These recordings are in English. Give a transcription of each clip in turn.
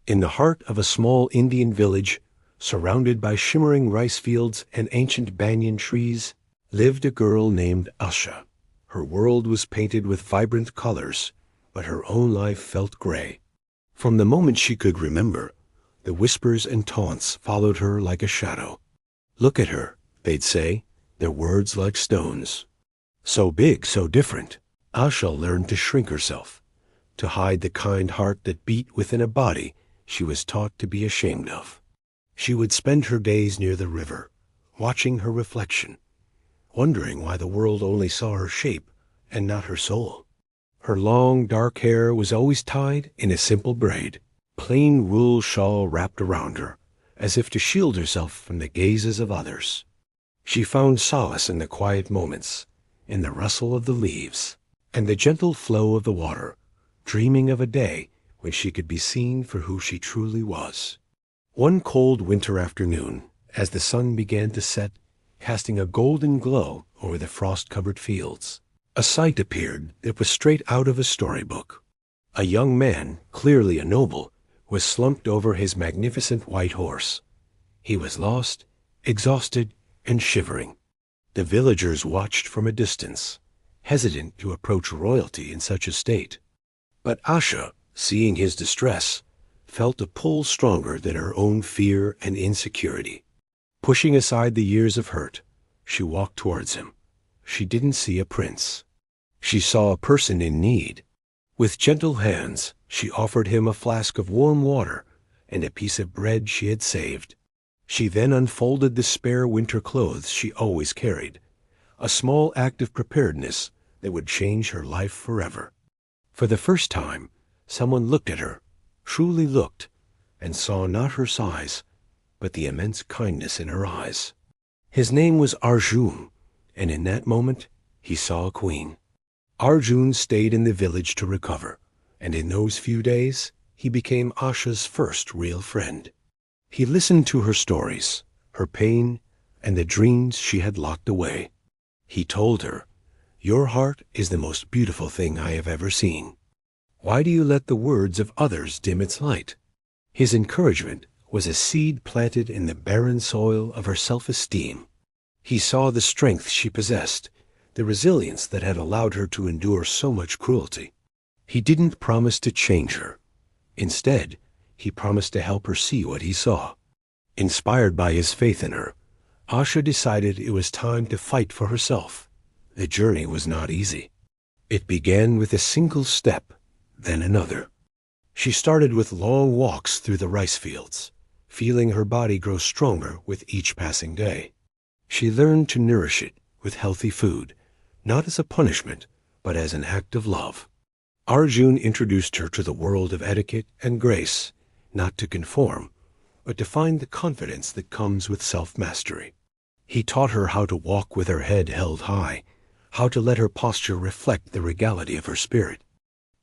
In the heart of a small Indian village, surrounded by shimmering rice fields and ancient banyan trees, lived a girl named Asha. Her world was painted with vibrant colors, but her own life felt gray. From the moment she could remember, the whispers and taunts followed her like a shadow. "Look at her," they'd say, their words like stones. So big, so different. Asha learned to shrink herself, to hide the kind heart that beat within a body she was taught to be ashamed of. She would spend her days near the river, watching her reflection, wondering why the world only saw her shape and not her soul. Her long, dark hair was always tied in a simple braid, plain wool shawl wrapped around her, as if to shield herself from the gazes of others. She found solace in the quiet moments, in the rustle of the leaves, and the gentle flow of the water, dreaming of a day when she could be seen for who she truly was. One cold winter afternoon, as the sun began to set, casting a golden glow over the frost-covered fields, a sight appeared that was straight out of a storybook. A young man, clearly a noble, was slumped over his magnificent white horse. He was lost, exhausted, and shivering. The villagers watched from a distance, hesitant to approach royalty in such a state. But Asha, seeing his distress, felt a pull stronger than her own fear and insecurity. Pushing aside the years of hurt, she walked towards him. She didn't see a prince. She saw a person in need. With gentle hands, she offered him a flask of warm water and a piece of bread she had saved. She then unfolded the spare winter clothes she always carried, a small act of preparedness that would change her life forever. For the first time, someone looked at her, truly looked, and saw not her size, but the immense kindness in her eyes. His name was Arjun, and in that moment he saw a queen. Arjun stayed in the village to recover, and in those few days he became Asha's first real friend. He listened to her stories, her pain, and the dreams she had locked away. He told her, "Your heart is the most beautiful thing I have ever seen. Why do you let the words of others dim its light?" His encouragement was a seed planted in the barren soil of her self-esteem. He saw the strength she possessed, the resilience that had allowed her to endure so much cruelty. He didn't promise to change her. Instead, he promised to help her see what he saw. Inspired by his faith in her, Asha decided it was time to fight for herself. The journey was not easy. It began with a single step, then another. She started with long walks through the rice fields, feeling her body grow stronger with each passing day. She learned to nourish it with healthy food, not as a punishment, but as an act of love. Arjun introduced her to the world of etiquette and grace, not to conform, but to find the confidence that comes with self-mastery. He taught her how to walk with her head held high, how to let her posture reflect the regality of her spirit.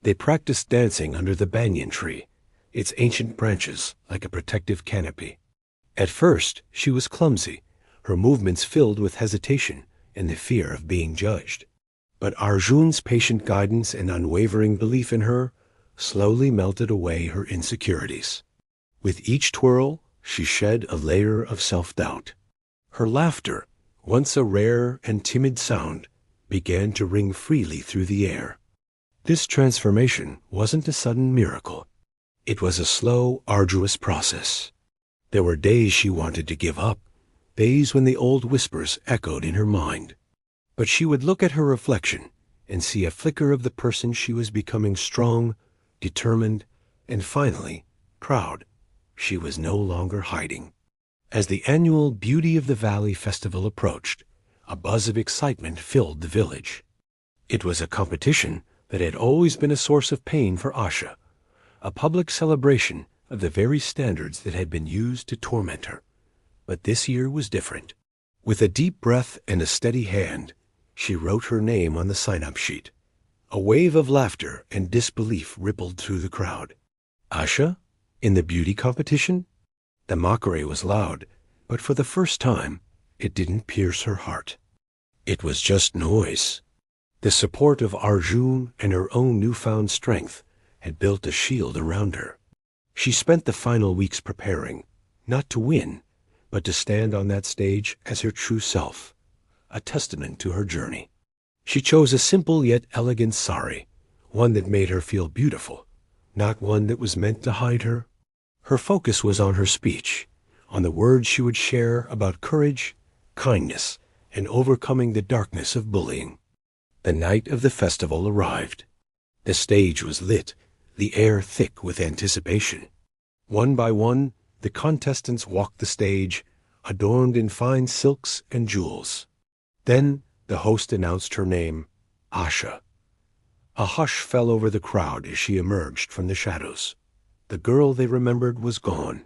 They practiced dancing under the banyan tree, its ancient branches like a protective canopy. At first, she was clumsy, her movements filled with hesitation and the fear of being judged. But Arjun's patient guidance and unwavering belief in her slowly melted away her insecurities. With each twirl, she shed a layer of self-doubt. Her laughter, once a rare and timid sound, began to ring freely through the air. This transformation wasn't a sudden miracle. It was a slow, arduous process. There were days she wanted to give up, days when the old whispers echoed in her mind. But she would look at her reflection and see a flicker of the person she was becoming: strong, determined, and finally proud. She was no longer hiding. As the annual Beauty of the Valley festival approached, a buzz of excitement filled the village. It was a competition that had always been a source of pain for Asha, a public celebration of the very standards that had been used to torment her. But this year was different. With a deep breath and a steady hand, she wrote her name on the sign-up sheet. A wave of laughter and disbelief rippled through the crowd. Asha? In the beauty competition? The mockery was loud, but for the first time, it didn't pierce her heart. It was just noise. The support of Arjun and her own newfound strength had built a shield around her. She spent the final weeks preparing, not to win, but to stand on that stage as her true self, a testament to her journey. She chose a simple yet elegant sari, one that made her feel beautiful, not one that was meant to hide her. Her focus was on her speech, on the words she would share about courage, kindness, and overcoming the darkness of bullying. The night of the festival arrived. The stage was lit, the air thick with anticipation. One by one, the contestants walked the stage, adorned in fine silks and jewels. Then the host announced her name, Asha. A hush fell over the crowd as she emerged from the shadows. The girl they remembered was gone.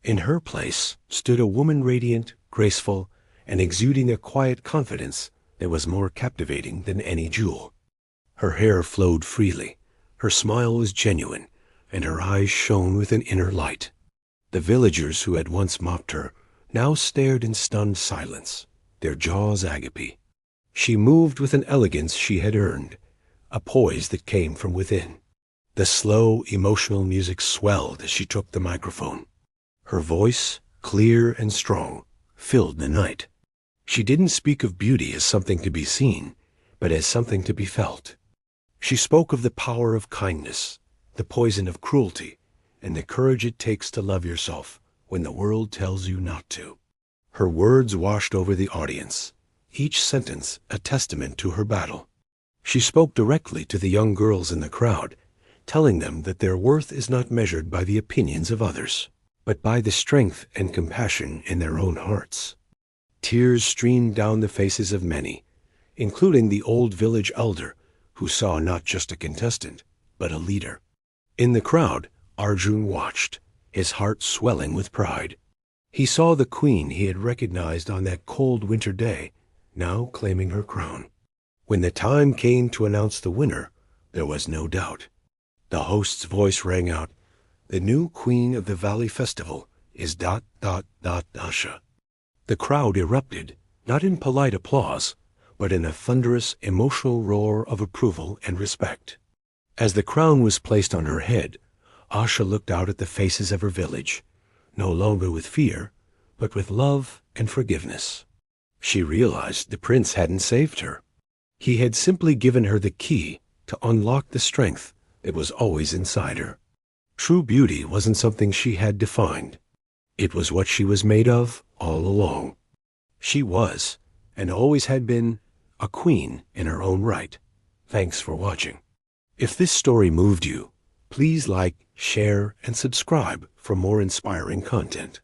In her place stood a woman radiant, graceful, and exuding a quiet confidence that was more captivating than any jewel. Her hair flowed freely, her smile was genuine, and her eyes shone with an inner light. The villagers who had once mocked her now stared in stunned silence, their jaws agape. She moved with an elegance she had earned, a poise that came from within. The slow, emotional music swelled as she took the microphone. Her voice, clear and strong, filled the night. She didn't speak of beauty as something to be seen, but as something to be felt. She spoke of the power of kindness, the poison of cruelty, and the courage it takes to love yourself when the world tells you not to. Her words washed over the audience, each sentence a testament to her battle. She spoke directly to the young girls in the crowd, telling them that their worth is not measured by the opinions of others, but by the strength and compassion in their own hearts. Tears streamed down the faces of many, including the old village elder, who saw not just a contestant, but a leader. In the crowd, Arjun watched, his heart swelling with pride. He saw the queen he had recognized on that cold winter day, now claiming her crown. When the time came to announce the winner, there was no doubt. The host's voice rang out, "The new queen of the Valley Festival is ... Asha." The crowd erupted, not in polite applause, but in a thunderous, emotional roar of approval and respect. As the crown was placed on her head, Asha looked out at the faces of her village, no longer with fear, but with love and forgiveness. She realized the prince hadn't saved her. He had simply given her the key to unlock the strength that was always inside her. True beauty wasn't something she had defined. It was what she was made of all along. She was, and always had been, a queen in her own right. Thanks for watching. If this story moved you, please like, share, and subscribe for more inspiring content.